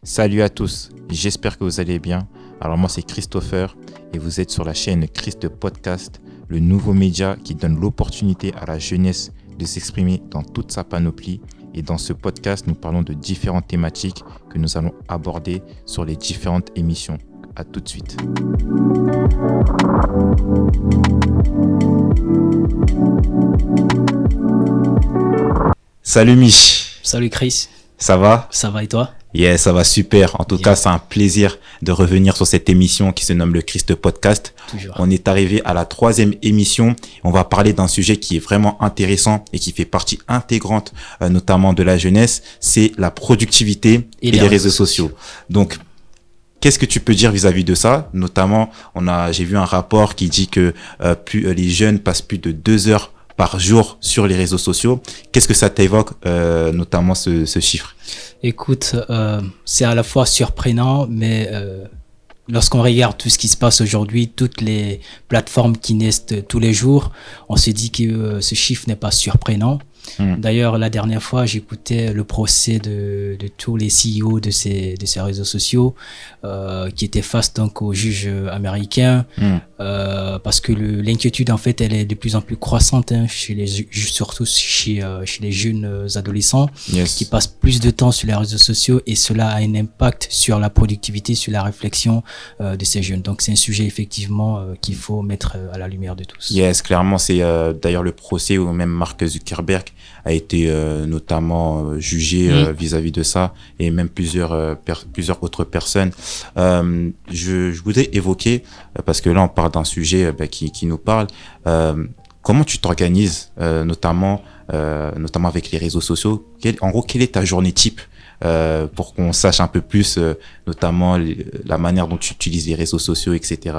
Salut à tous, j'espère que vous allez bien. Alors moi c'est Christopher et vous êtes sur la chaîne Christ Podcast, le nouveau média qui donne l'opportunité à la jeunesse de s'exprimer dans toute sa panoplie. Et dans ce podcast, nous parlons de différentes thématiques que nous allons aborder sur les différentes émissions. À tout de suite. Salut Mich. Salut Chris. Ça va? Ça va et toi? Yeah, ça va super. En tout cas, c'est un plaisir de revenir sur cette émission qui se nomme le Christ Podcast. Toujours. On est arrivé à la 3e émission. On va parler d'un sujet qui est vraiment intéressant et qui fait partie intégrante, notamment de la jeunesse. C'est la productivité et les réseaux sociaux. Donc, qu'est-ce que tu peux dire vis-à-vis de ça? Notamment, j'ai vu un rapport qui dit que les jeunes passent plus de 2 heures par jour sur les réseaux sociaux. Qu'est-ce que ça t'évoque, notamment ce chiffre? Écoute, c'est à la fois surprenant, mais lorsqu'on regarde tout ce qui se passe aujourd'hui, toutes les plateformes qui naissent tous les jours, on se dit que ce chiffre n'est pas surprenant. D'ailleurs, la dernière fois, j'écoutais le procès de tous les CEO de ces réseaux sociaux qui étaient face donc aux juges américains parce que l'inquiétude, en fait, elle est de plus en plus croissante chez surtout chez les jeunes adolescents qui passent plus de temps sur les réseaux sociaux et cela a un impact sur la productivité, sur la réflexion de ces jeunes. Donc, c'est un sujet effectivement qu'il faut mettre à la lumière de tous. Yes, clairement, c'est d'ailleurs le procès où même Mark Zuckerberg a été notamment jugé vis-à-vis de ça et même plusieurs autres personnes. Je voudrais évoquer, parce que là on parle d'un sujet qui nous parle, comment tu t'organises notamment avec les réseaux sociaux. En gros, quelle est ta journée type pour qu'on sache un peu plus notamment la manière dont tu utilises les réseaux sociaux, etc.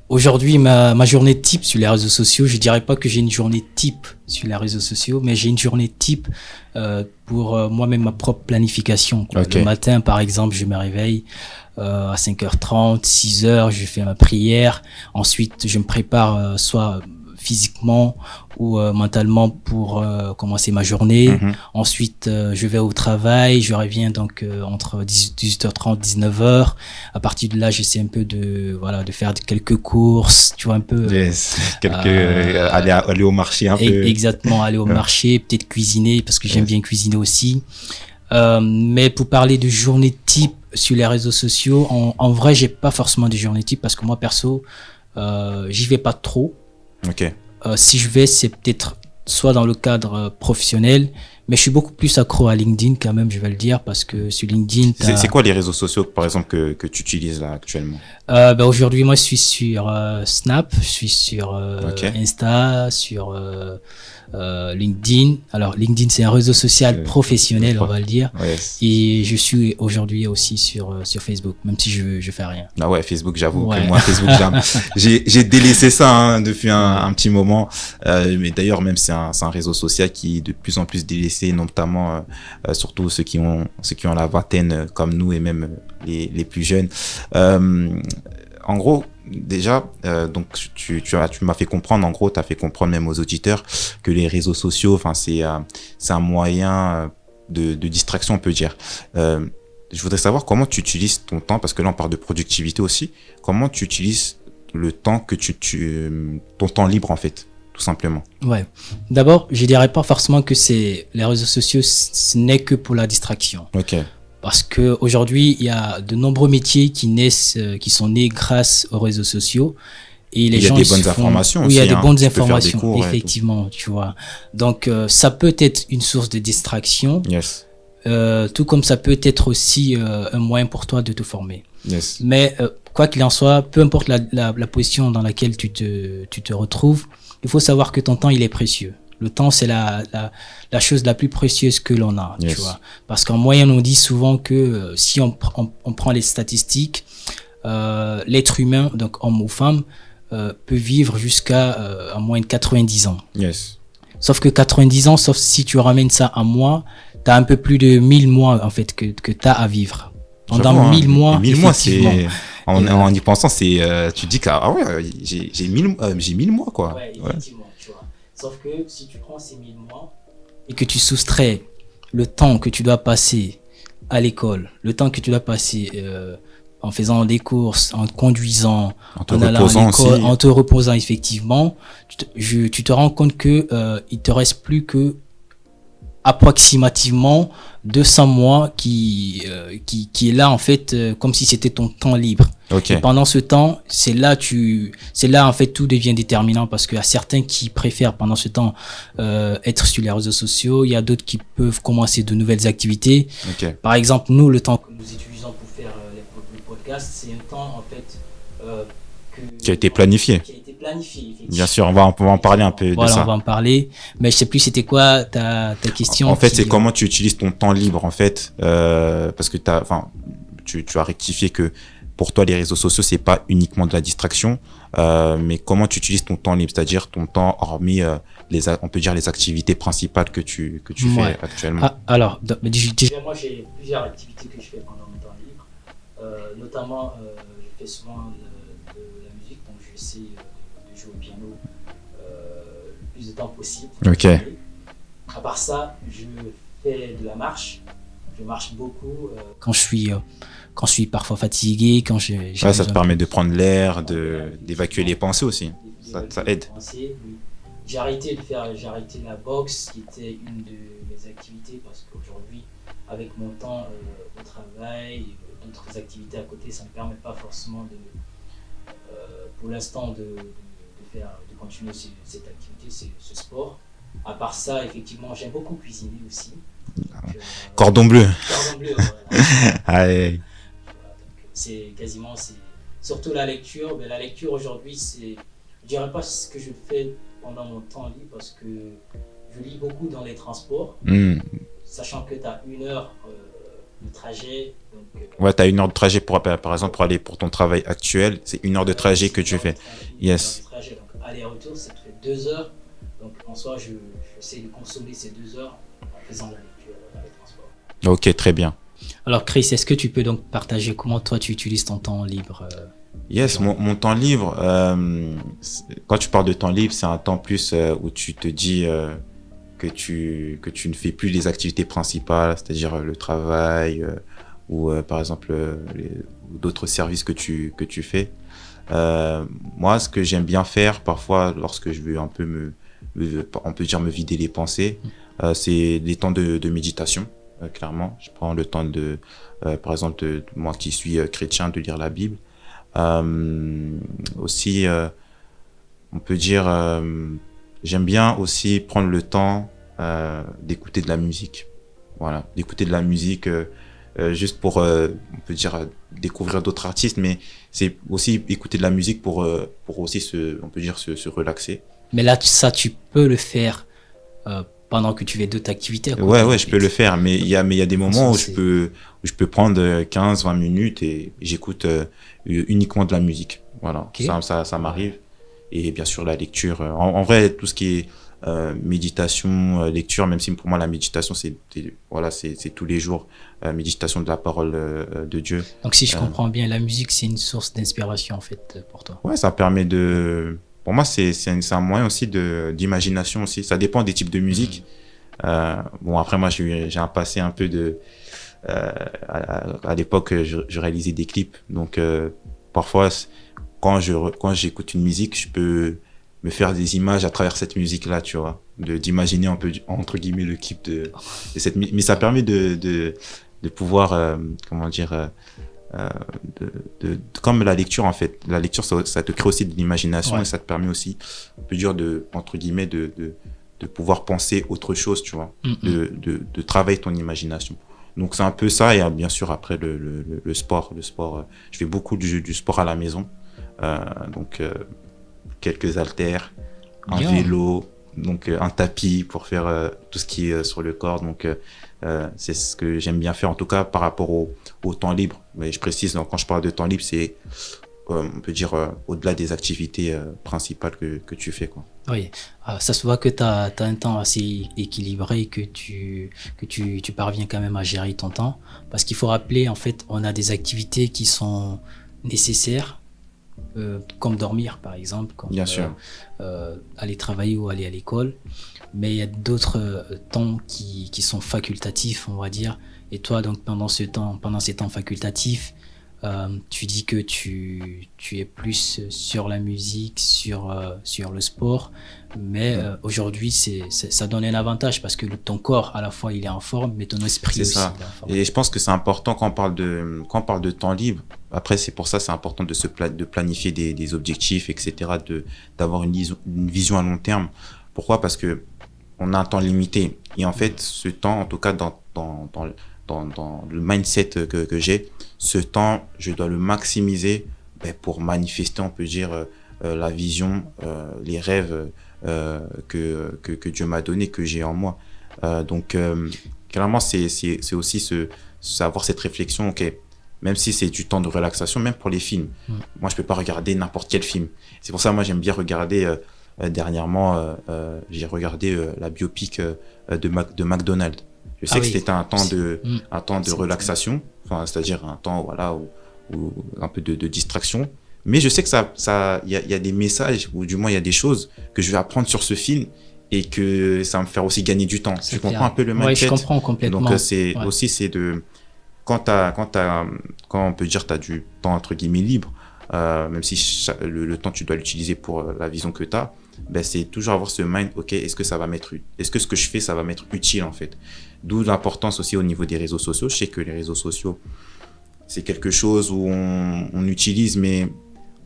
Aujourd'hui, ma journée type sur les réseaux sociaux, je dirais pas que j'ai une journée type sur les réseaux sociaux, mais j'ai une journée type pour moi-même ma propre planification, quoi. Okay. Le matin, par exemple, je me réveille à 5h30, 6h, je fais ma prière. Ensuite, je me prépare soit physiquement ou mentalement pour commencer ma journée. Ensuite, je vais au travail, je reviens donc entre 18h30 19h. À partir de là, j'essaie un peu de faire quelques courses, tu vois, un peu aller au marché un peu. Exactement, aller au marché, peut-être cuisiner parce que j'aime bien cuisiner aussi. Mais pour parler de journée type sur les réseaux sociaux, en vrai, j'ai pas forcément de journée type parce que moi perso, j'y vais pas trop. Ok. Si je vais, c'est peut-être soit dans le cadre professionnel, mais je suis beaucoup plus accro à LinkedIn quand même, je vais le dire, parce que sur LinkedIn... C'est quoi les réseaux sociaux, par exemple, que tu utilises là actuellement? Aujourd'hui, moi, je suis sur Snap, je suis sur Insta, sur LinkedIn. Alors, LinkedIn, c'est un réseau social professionnel, on va le dire. Yes. Et je suis aujourd'hui aussi sur Facebook, même si je fais rien. Ah ouais, Facebook, j'avoue que moi, Facebook, j'ai délaissé ça depuis un petit moment. Mais d'ailleurs, même c'est un réseau social qui est de plus en plus délaissé, notamment surtout ceux qui ont la vingtaine comme nous et même les plus jeunes. En gros, déjà, donc tu m'as fait comprendre, en gros, tu as fait comprendre même aux auditeurs que les réseaux sociaux, enfin c'est un moyen de distraction, on peut dire. Je voudrais savoir comment tu utilises ton temps, parce que là on parle de productivité aussi. Comment tu utilises le temps que ton temps libre en fait, tout simplement. Ouais. D'abord, je dirais pas forcément que les réseaux sociaux, ce n'est que pour la distraction. Ok. Parce que aujourd'hui, il y a de nombreux métiers qui sont nés grâce aux réseaux sociaux. Et les gens, il y a des bonnes informations aussi. Oui, il y a des bonnes informations, des cours, effectivement, tu vois. Donc, ça peut être une source de distraction. Yes. Tout comme ça peut être aussi un moyen pour toi de te former. Yes. Mais quoi qu'il en soit, peu importe la position dans laquelle tu te retrouves, il faut savoir que ton temps, il est précieux. Le temps, c'est la chose la plus précieuse que l'on a, tu vois. Parce qu'en moyenne, on dit souvent que si on prend les statistiques, l'être humain, donc homme ou femme, peut vivre jusqu'à en moyenne 90 ans. Yes. Sauf que 90 ans, sauf si tu ramènes ça à mois, t'as un peu plus de 1000 mois, en fait, que t'as à vivre. Pendant 1000 mois, 1000 mois, c'est... En y pensant, c'est... tu dis que j'ai 1000 mois, quoi. Ouais, effectivement, tu vois. Sauf que si tu prends ces 1000 mois et que tu soustrais le temps que tu dois passer à l'école, le temps que tu dois passer en faisant des courses, en conduisant, en allant à l'école, en te reposant effectivement, tu te rends compte que il te reste plus que approximativement 200 mois qui est là en fait comme si c'était ton temps libre. Okay. Et pendant ce temps, c'est là en fait tout devient déterminant parce qu'il y a certains qui préfèrent pendant ce temps être sur les réseaux sociaux, il y a d'autres qui peuvent commencer de nouvelles activités. Okay. Par exemple, nous le temps que nous utilisons pour faire le podcast, c'est un temps en fait qui a été planifié. Bien sûr, on va en parler un peu de ça. On va en parler. Mais je sais plus c'était quoi ta question. En fait, c'est comment tu utilises ton temps libre, en fait, parce que tu as rectifié que pour toi, les réseaux sociaux, c'est pas uniquement de la distraction, mais comment tu utilises ton temps libre, c'est-à-dire ton temps hormis on peut dire les activités principales que tu fais actuellement. Alors, déjà, moi, j'ai plusieurs activités que je fais pendant mon temps libre. Notamment, je fais souvent de la musique, donc j'essaie de jouer au piano le plus de temps possible. Ok. À part ça, je fais de la marche. Je marche beaucoup quand je suis parfois fatigué, quand j'ai ça te permet de prendre l'air, d'évacuer les pensées aussi. Ça aide. J'ai arrêté la boxe, qui était une de mes activités, parce qu'aujourd'hui, avec mon temps au travail, d'autres activités à côté, ça ne me permet pas forcément pour l'instant de continuer cette activité, ce sport. À part ça, effectivement, j'aime beaucoup cuisiner aussi. Donc, Cordon bleu. Cordon bleu, voilà. Allez. C'est surtout la lecture. Mais la lecture aujourd'hui, je dirais pas ce que je fais pendant mon temps libre parce que je lis beaucoup dans les transports, sachant que tu as 1 heure de trajet. Ouais, tu as 1 heure de trajet par exemple pour aller pour ton travail actuel, c'est 1 heure de trajet que tu fais. Yes. Trajet, donc aller-retour, ça te fait 2 heures. Donc en soi, j'essaie de consommer ces 2 heures en faisant la lecture dans les transports. Ok, très bien. Alors Chris, est-ce que tu peux donc partager comment toi tu utilises ton temps libre Yes, mon temps libre, quand tu parles de temps libre, c'est un temps plus où tu te dis que tu ne fais plus les activités principales, c'est-à-dire le travail ou par exemple d'autres services que tu fais. Moi, ce que j'aime bien faire parfois lorsque je veux un peu on peut dire me vider les pensées, c'est des temps de méditation. Clairement, je prends le temps par exemple, moi qui suis chrétien, de lire la Bible. Aussi, on peut dire, j'aime bien aussi prendre le temps d'écouter de la musique. Voilà, d'écouter de la musique juste pour, on peut dire, découvrir d'autres artistes, mais c'est aussi écouter de la musique pour aussi on peut dire, se relaxer. Mais là, ça, tu peux le faire pendant que tu fais d'autres activités. Ouais, je peux le faire, mais il y a des moments où je peux prendre 15-20 minutes et j'écoute uniquement de la musique. Voilà, okay. Ça m'arrive. Et bien sûr, la lecture. En vrai, tout ce qui est méditation, lecture, même si pour moi la méditation, c'est tous les jours, méditation de la parole de Dieu. Donc si je comprends bien, la musique, c'est une source d'inspiration en fait pour toi. Ouais, ça permet pour moi, c'est un moyen aussi d'imagination aussi. Ça dépend des types de musique. Bon, après, moi, j'ai un passé un peu à l'époque, je réalisais des clips. Donc, parfois, quand j'écoute une musique, je peux me faire des images à travers cette musique-là, tu vois. D'imaginer un peu, entre guillemets, le clip de cette musique. Mais ça permet de pouvoir, comment dire... comme la lecture en fait, la lecture ça te crée aussi de l'imagination et ça te permet aussi, on peut dire entre guillemets de pouvoir penser autre chose, tu vois, de travailler ton imagination. Donc c'est un peu ça et bien sûr après le sport, je fais beaucoup du sport à la maison, donc quelques haltères, un vélo, donc un tapis pour faire tout ce qui est sur le corps, donc c'est ce que j'aime bien faire en tout cas par rapport au temps libre. Mais je précise, donc, quand je parle de temps libre, c'est on peut dire au-delà des activités principales que tu fais, quoi. Oui, ça se voit que tu as un temps assez équilibré, que tu parviens quand même à gérer ton temps, parce qu'il faut rappeler en fait on a des activités qui sont nécessaires, comme dormir par exemple, comme bien sûr. aller travailler ou aller à l'école, mais il y a d'autres temps qui sont facultatifs, on va dire, Et toi, donc, pendant ces temps facultatifs, tu dis que tu es plus sur la musique, sur le sport, mais aujourd'hui, ça donne un avantage parce que ton corps, à la fois, il est en forme, mais ton esprit C'est aussi ça. il est en forme. Et je pense que c'est important quand on parle de temps libre. Après, c'est pour ça, c'est important de planifier des objectifs, etc., d'avoir une vision à long terme. Pourquoi? Parce que on a un temps limité. Et en fait, ce temps, en tout cas, dans le mindset que j'ai, ce temps, je dois le maximiser pour manifester, on peut dire, la vision, les rêves que Dieu m'a donné, que j'ai en moi. Donc, clairement, c'est aussi avoir cette réflexion, ok, même si c'est du temps de relaxation, même pour les films. Moi, je peux pas regarder n'importe quel film. C'est pour ça, moi, j'aime bien regarder, dernièrement, j'ai regardé la biopic de McDonald's. Je sais que c'était un temps de relaxation, enfin, c'est-à-dire un temps, voilà, où un peu de distraction. Mais je sais que il y a des messages, ou du moins il y a des choses que je vais apprendre sur ce film et que ça va me faire aussi gagner du temps. Tu comprends un peu le mindset? Ouais, je comprends complètement. Donc aussi c'est de quand on peut dire t'as du temps entre guillemets libre, même si le temps tu dois l'utiliser pour la vision que t'as, c'est toujours avoir ce mind, ok, est-ce que ce que je fais ça va m'être utile en fait. D'où l'importance aussi au niveau des réseaux sociaux. Je sais que les réseaux sociaux c'est quelque chose où on utilise, mais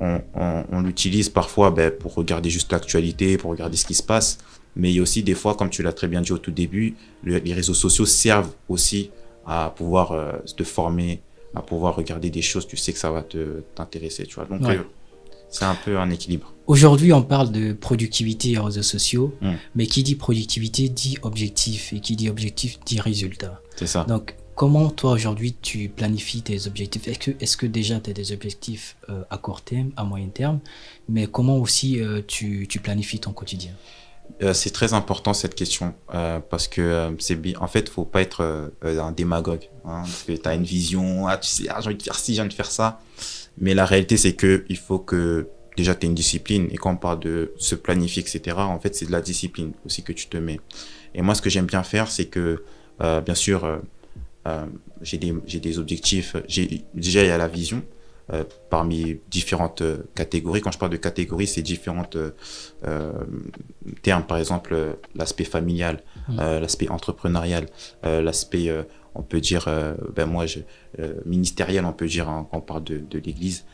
on l'utilise parfois pour regarder juste l'actualité, pour regarder ce qui se passe. Mais il y a aussi des fois, comme tu l'as très bien dit au tout début, les réseaux sociaux servent aussi à pouvoir te former, à pouvoir regarder des choses, tu sais que ça va t'intéresser, tu vois. Donc, c'est un peu un équilibre. Aujourd'hui, on parle de productivité et réseaux sociaux, mais qui dit productivité dit objectif, et qui dit objectif dit résultat. C'est ça. Donc, comment toi aujourd'hui tu planifies tes objectifs? Est-ce que déjà tu as des objectifs à court terme, à moyen terme, mais comment aussi tu planifies ton quotidien? C'est très important cette question parce que en fait, faut pas être un démagogue. Hein, parce que tu as une vision, tu sais, j'ai envie de faire ci, j'ai envie de faire ça. Mais la réalité, c'est que il faut que déjà tu aies une discipline. Et quand on parle de se planifier, etc., en fait, c'est de la discipline aussi que tu te mets. Et moi, ce que j'aime bien faire, c'est que, bien sûr, j'ai des objectifs. Déjà, il y a la vision. Parmi différentes catégories. Quand je parle de catégories, c'est différentes termes. Par exemple, l'aspect familial, l'aspect entrepreneurial, l'aspect, on peut dire, ministériel, on peut dire, hein, quand on parle de l'Église.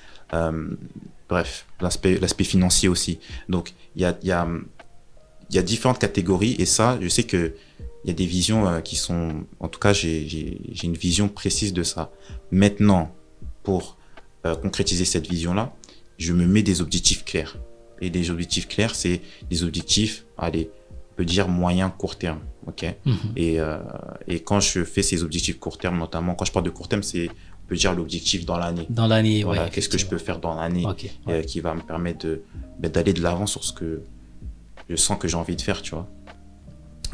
Bref, l'aspect financier aussi. Donc, il y a différentes catégories et ça, je sais que il y a des visions qui sont... En tout cas, j'ai une vision précise de ça. Maintenant, pour concrétiser cette vision-là, je me mets des objectifs clairs. Et des objectifs clairs, c'est des objectifs, allez, on peut dire moyen, court terme. Ok. Et quand je fais ces objectifs court terme, notamment, quand je parle de court terme, c'est, on peut dire l'objectif dans l'année. Dans l'année, voilà, ouais. Qu'est-ce que je peux faire dans l'année qui va me permettre d'aller de l'avant sur ce que je sens que j'ai envie de faire, tu vois.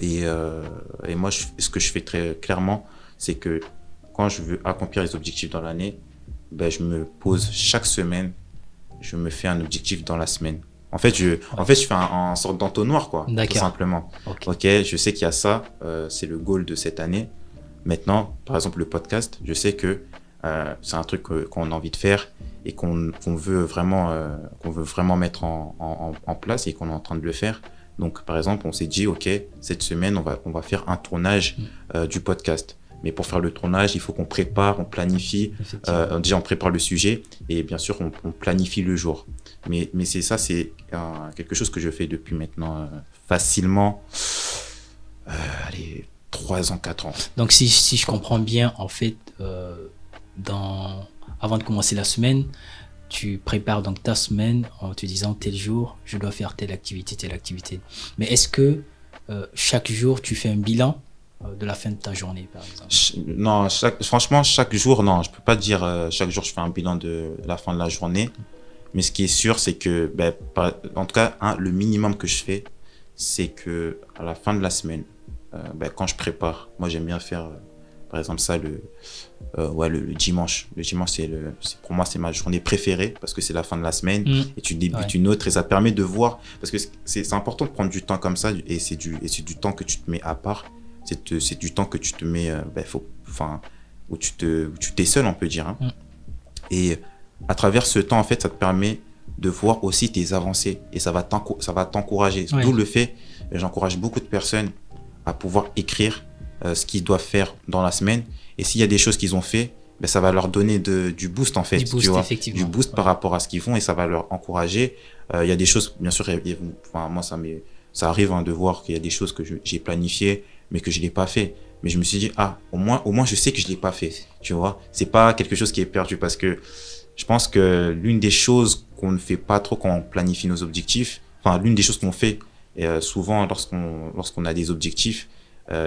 Et moi, ce que je fais très clairement, c'est que quand je veux accomplir les objectifs dans l'année, je me pose chaque semaine, je me fais un objectif dans la semaine. En fait, je fais un sorte d'entonnoir, quoi, tout simplement. Ok, je sais qu'il y a ça, c'est le goal de cette année. Maintenant, par exemple, le podcast, je sais que c'est un truc qu'on a envie de faire et qu'on veut vraiment mettre en place et qu'on est en train de le faire. Donc, par exemple, on s'est dit, ok, cette semaine, on va faire un tournage du podcast. Mais pour faire le tournage, il faut qu'on prépare, on planifie. Déjà, on prépare le sujet et bien sûr, on planifie le jour. Mais c'est quelque chose que je fais depuis maintenant facilement, 3 ans, 4 ans. Donc, si je comprends bien, en fait, avant de commencer la semaine, tu prépares donc ta semaine en te disant tel jour, je dois faire telle activité. Mais est-ce que chaque jour, tu fais un bilan de la fin de ta journée, par exemple? Non, franchement, chaque jour, non. Je peux pas dire chaque jour, je fais un bilan de la fin de la journée. Mais ce qui est sûr, c'est que, en tout cas, le minimum que je fais, c'est que à la fin de la semaine, quand je prépare, moi, j'aime bien faire, par exemple, ça le dimanche. Le dimanche, pour moi, c'est ma journée préférée parce que c'est la fin de la semaine et tu débutes une autre et ça permet de voir, parce que c'est important de prendre du temps comme ça et c'est du temps que tu te mets à part c'est du temps que tu te mets, où tu t'es seul, on peut dire. Hein. Et à travers ce temps, en fait, ça te permet de voir aussi tes avancées et ça va t'encourager. Ouais. D'où le fait, j'encourage beaucoup de personnes à pouvoir écrire ce qu'ils doivent faire dans la semaine. Et s'il y a des choses qu'ils ont fait, ben, ça va leur donner du boost, en fait. Du boost, tu vois, effectivement. du boost par rapport à ce qu'ils font et ça va leur encourager. Il y a des choses, bien sûr, moi, ça arrive de voir qu'il y a des choses que j'ai planifiées, mais que je l'ai pas fait. Mais je me suis dit, au moins, je sais que je l'ai pas fait. Tu vois, c'est pas quelque chose qui est perdu parce que je pense que l'une des choses qu'on ne fait pas trop quand on planifie nos objectifs, l'une des choses qu'on fait souvent lorsqu'on a des objectifs,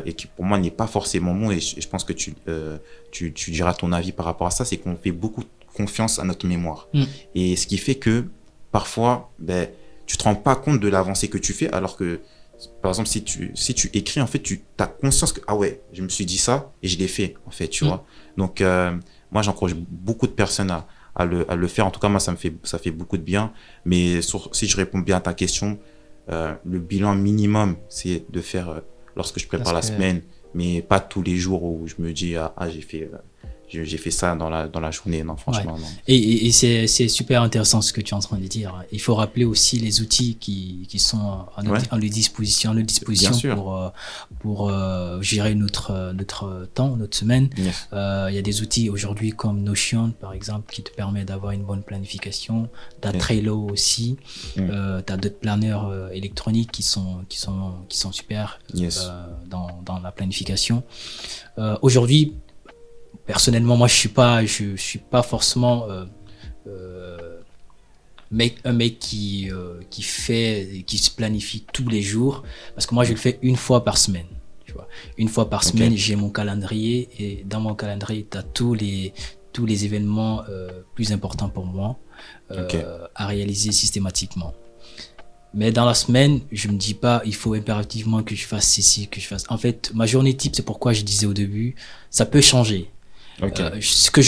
et qui pour moi n'est pas forcément bon, et je pense que tu diras ton avis par rapport à ça, c'est qu'on fait beaucoup confiance à notre mémoire. Et ce qui fait que parfois, ben, tu te rends pas compte de l'avancée que tu fais, alors que, par exemple, si tu écris, en fait, tu as conscience que, ouais, je me suis dit ça et je l'ai fait, en fait, tu vois. Donc, moi, j'encourage beaucoup de personnes à le faire. En tout cas, moi, ça fait beaucoup de bien. Mais si je réponds bien à ta question, le bilan minimum, c'est de faire lorsque je prépare la semaine, mais pas tous les jours où je me dis, j'ai fait ça dans la journée. Non, franchement, ouais. non. Et c'est super intéressant ce que tu es en train de dire. Il faut rappeler aussi les outils qui sont à notre disposition pour gérer notre temps, notre semaine. Yes. Il y a des outils aujourd'hui comme Notion, par exemple, qui te permet d'avoir une bonne planification. Tu as Trello aussi. Tu as d'autres planeurs électroniques qui sont super dans la planification. Aujourd'hui, personnellement, moi, je suis pas forcément un mec qui se planifie tous les jours, parce que moi, je le fais une fois par semaine. Tu vois, une fois par semaine, j'ai mon calendrier, et dans mon calendrier, tu as tous les événements plus importants pour moi à réaliser systématiquement. Mais dans la semaine, je me dis pas, il faut impérativement que je fasse ceci, que je fasse. En fait, ma journée type, c'est pourquoi je disais au début, ça peut changer. Ce que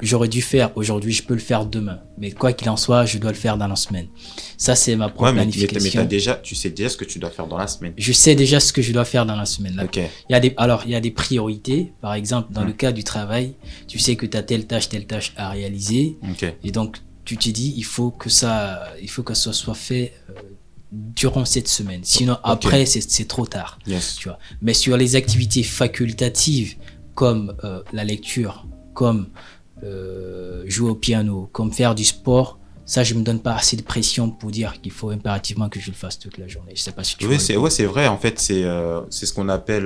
j'aurais dû faire aujourd'hui, je peux le faire demain. Mais quoi qu'il en soit, je dois le faire dans la semaine. Ça, c'est ma propre planification. Mais tu sais déjà ce que tu dois faire dans la semaine. Je sais déjà ce que je dois faire dans la semaine. Il y a des priorités. Par exemple, dans le cas du travail, tu sais que tu as telle tâche à réaliser. Et donc, tu te dis, il faut que ça soit fait durant cette semaine. Sinon, après, c'est trop tard. Tu vois. Mais sur les activités facultatives, comme la lecture, comme jouer au piano, comme faire du sport, ça, je me donne pas assez de pression pour dire qu'il faut impérativement que je le fasse toute la journée. Je sais pas si tu vois. C'est vrai. En fait, c'est ce qu'on appelle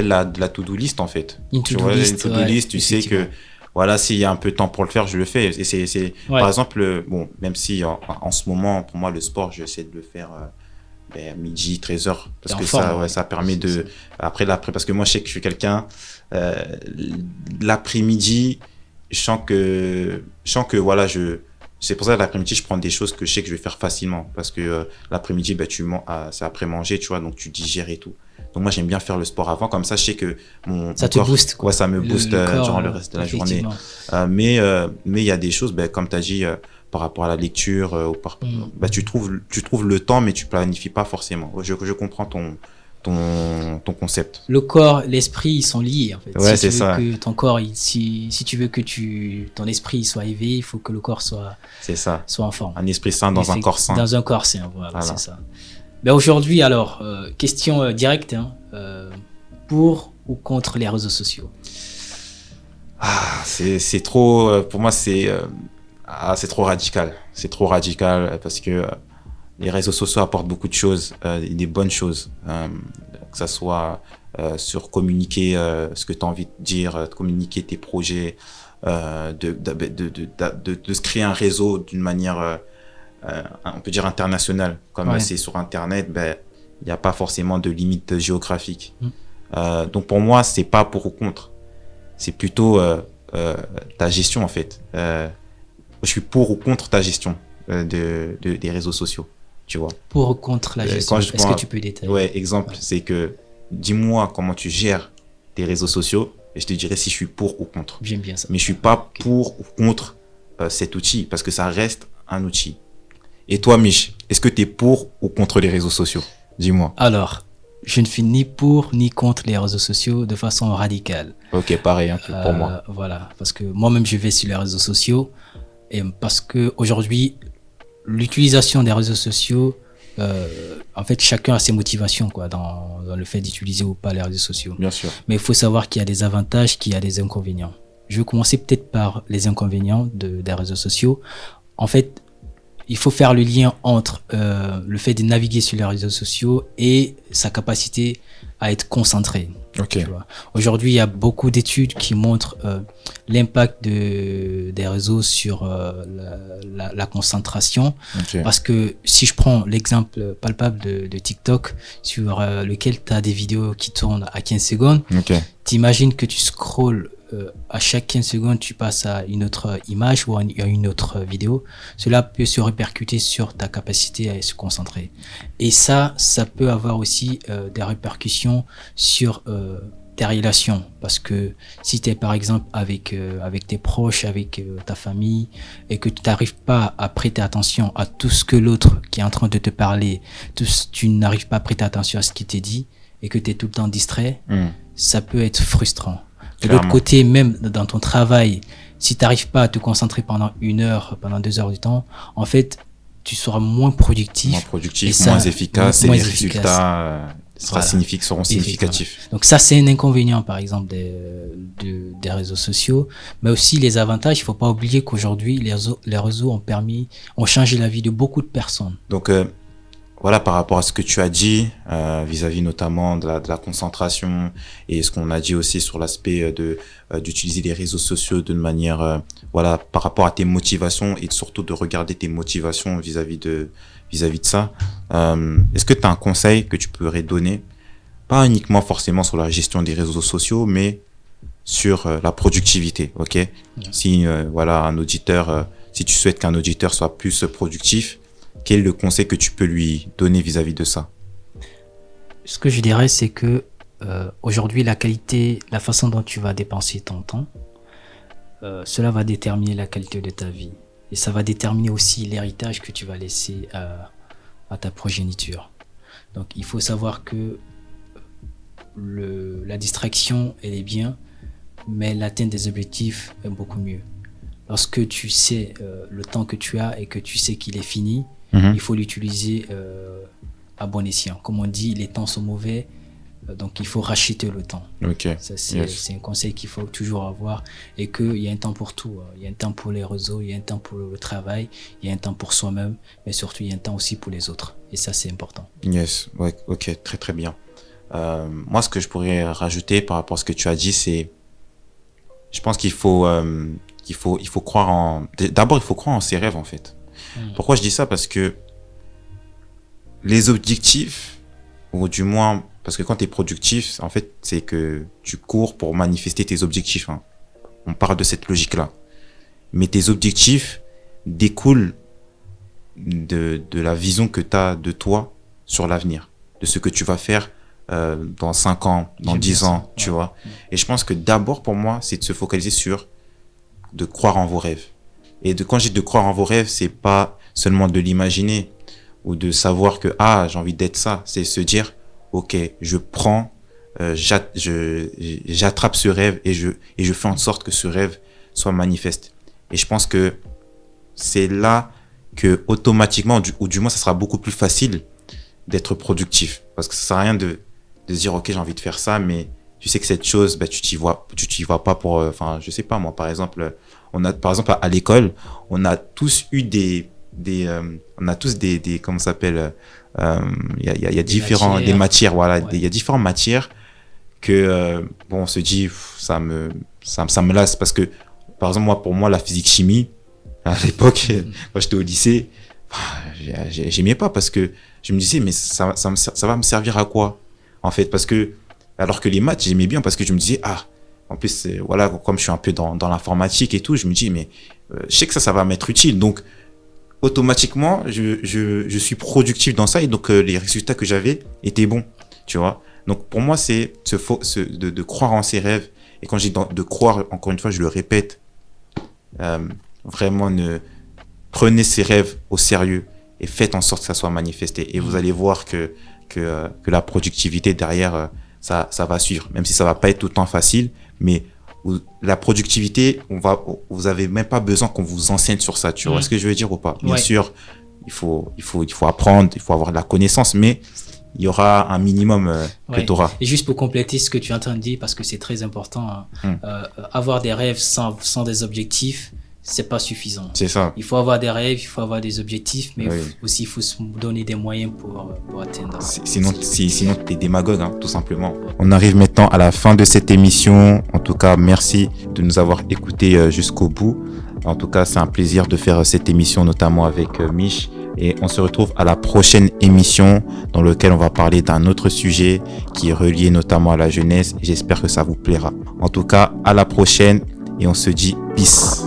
la to-do list, en fait. Une to-do list, tu sais que voilà, s'il y a un peu de temps pour le faire, je le fais. Et par exemple, même si en ce moment, pour moi, le sport, j'essaie de le faire midi, 13h, parce que ça permet après, parce que moi, je sais que je suis quelqu'un, l'après-midi, je sens que voilà, c'est pour ça que l'après-midi, je prends des choses que je sais que je vais faire facilement, parce que l'après-midi, c'est après manger, tu vois, donc tu digères et tout. Donc moi, j'aime bien faire le sport avant, comme ça, je sais que mon corps, booste, quoi. Ouais, ça me booste durant le reste de la journée. Mais il y a des choses, comme tu as dit, par rapport à la lecture, tu trouves le temps, mais tu planifies pas forcément. Je comprends ton concept. Le corps, l'esprit, ils sont liés, en fait. Ouais, si c'est ça. Que ton corps, si tu veux que ton esprit soit éveillé, il faut que le corps soit en forme. Un esprit sain dans un corps sain. Dans un corps sain, voilà. C'est ça. Aujourd'hui, alors, question directe, pour ou contre les réseaux sociaux? C'est trop, pour moi, c'est trop radical. C'est trop radical parce que les réseaux sociaux apportent beaucoup de choses, des bonnes choses, que ça soit sur communiquer ce que tu as envie de dire, communiquer tes projets, de se créer un réseau d'une manière, on peut dire internationale. Comme c'est sur Internet, il n'y a pas forcément de limite géographique. Donc pour moi, c'est pas pour ou contre. C'est plutôt ta gestion, en fait. Je suis pour ou contre ta gestion des réseaux sociaux, tu vois. Pour ou contre la gestion, est-ce que tu peux détailler? Ouais, exemple, c'est que dis-moi comment tu gères tes réseaux sociaux et je te dirai si je suis pour ou contre. J'aime bien ça. Mais je suis pas pour ou contre cet outil parce que ça reste un outil. Et toi, Mich, est-ce que tu es pour ou contre les réseaux sociaux? Dis-moi. Alors, je ne suis ni pour ni contre les réseaux sociaux de façon radicale. Ok, pareil, un peu pour moi. Voilà, parce que moi-même, je vais sur les réseaux sociaux et parce que aujourd'hui, l'utilisation des réseaux sociaux, en fait, chacun a ses motivations quoi, dans le fait d'utiliser ou pas les réseaux sociaux. Bien sûr. Mais il faut savoir qu'il y a des avantages, qu'il y a des inconvénients. Je vais commencer peut-être par les inconvénients des réseaux sociaux. En fait, il faut faire le lien entre le fait de naviguer sur les réseaux sociaux et sa capacité à être concentré. Ok. Aujourd'hui, il y a beaucoup d'études qui montrent l'impact des réseaux sur la concentration. Ok. Parce que si je prends l'exemple palpable de TikTok, sur lequel tu as des vidéos qui tournent à 15 secondes, Ok. t'imagines que tu scrolles à chaque 15 secondes, tu passes à une autre image ou à une autre vidéo. Cela peut se répercuter sur ta capacité à se concentrer. Et ça peut avoir aussi des répercussions sur tes relations. Parce que si tu es par exemple avec tes proches, avec ta famille, et que tu n'arrives pas à prêter attention à tout ce que l'autre qui est en train de te parler, tu n'arrives pas à prêter attention à ce qu'il t'est dit, et que tu es tout le temps distrait, ça peut être frustrant. De l'autre côté, même dans ton travail, si tu n'arrives pas à te concentrer pendant 1 heure, pendant 2 heures du temps, en fait, tu seras moins productif. Moins efficace, et les résultats seront significatifs. Voilà. Donc ça, c'est un inconvénient, par exemple, des réseaux sociaux. Mais aussi les avantages, il ne faut pas oublier qu'aujourd'hui, les réseaux ont changé la vie de beaucoup de personnes. Donc, voilà, par rapport à ce que tu as dit, vis-à-vis notamment de la concentration et ce qu'on a dit aussi sur l'aspect d'utiliser les réseaux sociaux d'une manière, voilà, par rapport à tes motivations et surtout de regarder tes motivations vis-à-vis de ça. Est-ce que tu as un conseil que tu pourrais donner, pas uniquement forcément sur la gestion des réseaux sociaux, mais sur la productivité, ok? Si, voilà, si tu souhaites qu'un auditeur soit plus productif, quel est le conseil que tu peux lui donner vis-à-vis de ça? Ce que je dirais, c'est que aujourd'hui, la façon dont tu vas dépenser ton temps, cela va déterminer la qualité de ta vie. Et ça va déterminer aussi l'héritage que tu vas laisser à ta progéniture. Donc, il faut savoir que la distraction, elle est bien, mais l'atteinte des objectifs est beaucoup mieux. Lorsque tu sais le temps que tu as et que tu sais qu'il est fini, il faut l'utiliser à bon escient. Comme on dit, les temps sont mauvais, donc il faut racheter le temps. Okay. Ça, c'est un conseil qu'il faut toujours avoir, et qu'il y a un temps pour tout. Il y a un temps pour les réseaux, il y a un temps pour le travail, il y a un temps pour soi-même, mais surtout il y a un temps aussi pour les autres. Et ça, c'est important. Yes, ouais, ok, très très bien. Moi, ce que je pourrais rajouter par rapport à ce que tu as dit, c'est, je pense qu'il faut croire d'abord, il faut croire en ses rêves, en fait. Pourquoi je dis ça? Parce que les objectifs, ou du moins, parce que quand tu es productif, en fait, c'est que tu cours pour manifester tes objectifs. Hein. On parle de cette logique-là. Mais tes objectifs découlent de la vision que tu as de toi sur l'avenir, de ce que tu vas faire dans 5 ans, dans 10 ans, tu vois. Et je pense que d'abord, pour moi, c'est de se focaliser sur de croire en vos rêves. Et quand je dis de croire en vos rêves, c'est pas seulement de l'imaginer ou de savoir que j'ai envie d'être ça. C'est se dire, ok, je prends, j'attrape ce rêve et je fais en sorte que ce rêve soit manifeste. Et je pense que c'est là que automatiquement, ou du moins, ça sera beaucoup plus facile d'être productif. Parce que ça sert à rien de se dire, ok, j'ai envie de faire ça, mais tu sais que cette chose, tu t'y vois pas pour, je sais pas, moi, par exemple, à l'école, on a tous eu comment ça s'appelle, il y a des matières, voilà, il y a différentes matières que, on se dit, ça me lasse parce que, par exemple, pour moi, la physique chimie, à l'époque, quand j'étais au lycée, j'aimais pas parce que je me disais, mais ça va me servir à quoi? En fait, parce que, alors que les maths, j'aimais bien parce que je me disais, en plus, voilà, comme je suis un peu dans l'informatique et tout, je me dis, mais je sais que ça va m'être utile. Donc, automatiquement, je suis productif dans ça et donc les résultats que j'avais étaient bons, tu vois. Donc, pour moi, c'est de croire en ses rêves. Et quand je dis de croire, encore une fois, je le répète, vraiment, prenez ses rêves au sérieux et faites en sorte que ça soit manifesté. Et vous allez voir qu'à que la productivité derrière, ça va suivre. Même si ça va pas être tout le temps facile, mais la productivité, vous avez même pas besoin qu'on vous enseigne sur ça. Tu vois ce que je veux dire ou pas? Bien sûr, il faut apprendre, il faut avoir de la connaissance, mais il y aura un minimum que tu auras. Et juste pour compléter ce que tu es en train de dire, parce que c'est très important, avoir des rêves sans des objectifs, c'est pas suffisant. C'est ça. Il faut avoir des rêves, il faut avoir des objectifs, mais aussi il faut se donner des moyens pour atteindre. Sinon t'es démagogue, hein, tout simplement. On arrive maintenant à la fin de cette émission. En tout cas, merci de nous avoir écoutés jusqu'au bout. En tout cas, c'est un plaisir de faire cette émission, notamment avec Mich. Et on se retrouve à la prochaine émission dans laquelle on va parler d'un autre sujet qui est relié notamment à la jeunesse. J'espère que ça vous plaira. En tout cas, à la prochaine et on se dit peace.